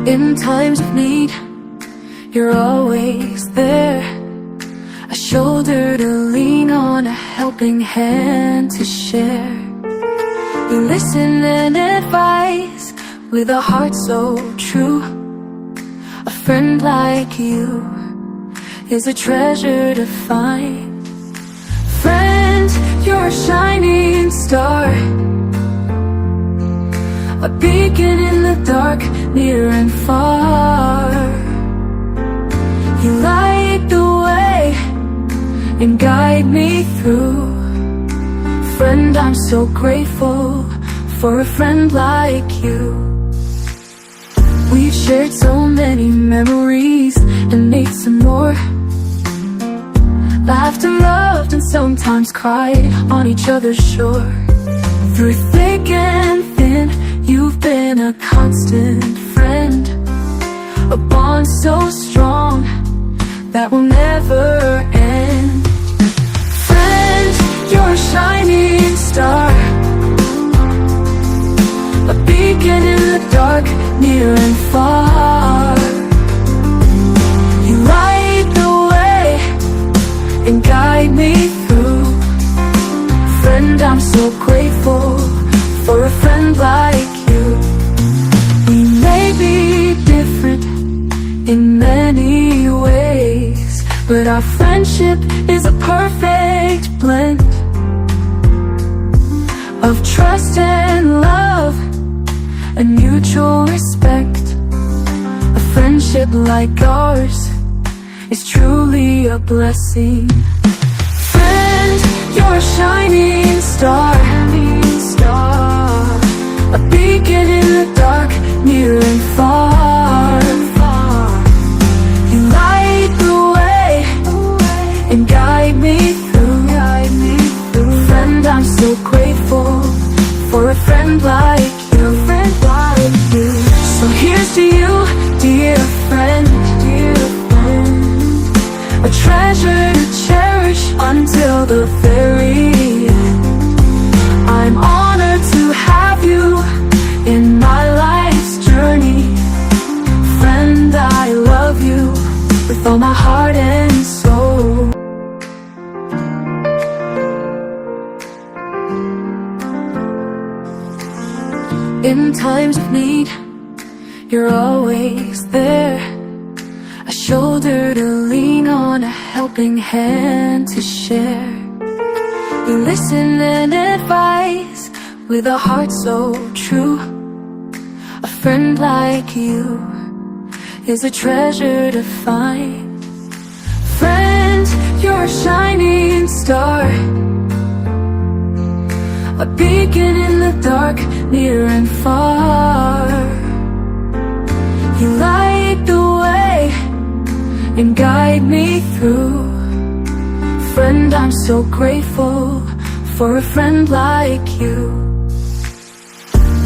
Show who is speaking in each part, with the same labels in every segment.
Speaker 1: In times of need, you're always there. A shoulder to lean on, a helping hand to share. You listen and advise with a heart so true. A friend like you is a treasure to find. Friend, you're a shining star, a beacon in the dark, near and far. You light the way and guide me through. Friend, I'm so grateful for a friend like you. We've shared so many memories and made some more. Laughed and loved and sometimes cried on each other's shore. Through thick and thin, you've been a constant friend, a bond so strong that will never end. Friend, you're a shining star, a beacon in the dark, near and far. You light the way and guide me through. Friend, I'm so grateful for a friend like you. We may be different in many ways, but our friendship is a perfect blend of trust and love and mutual respect. A friendship like ours is truly a blessing. Friend, you're a shining star, a beacon in the dark, near and far. You light the way and guide me through. Friend, I'm so grateful for a friend like you. So here's to you, dear friend, a treasure to cherish until the very end. I'm honored to have you in my life's journey. Friend, I love you with all my heart and soul. In times of need, you're always there. A shoulder to lean on, a helping hand to share. You listen and advise with a heart so true. A friend like you is a treasure to find. Friend, you're a shining star, a beacon in the dark, near and far. You light the way and guide me through. Friend, I'm so grateful for a friend like you.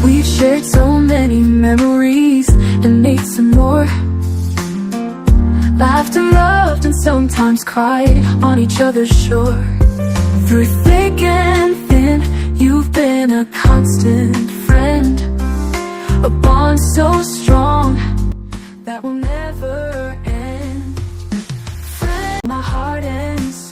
Speaker 1: We've shared so many memories and made some more. Laughed and loved and sometimes cried on each other's shore. Through thick and thin, you've been a constant friend, a bond so strong that will never end. Friend, my heart and soul.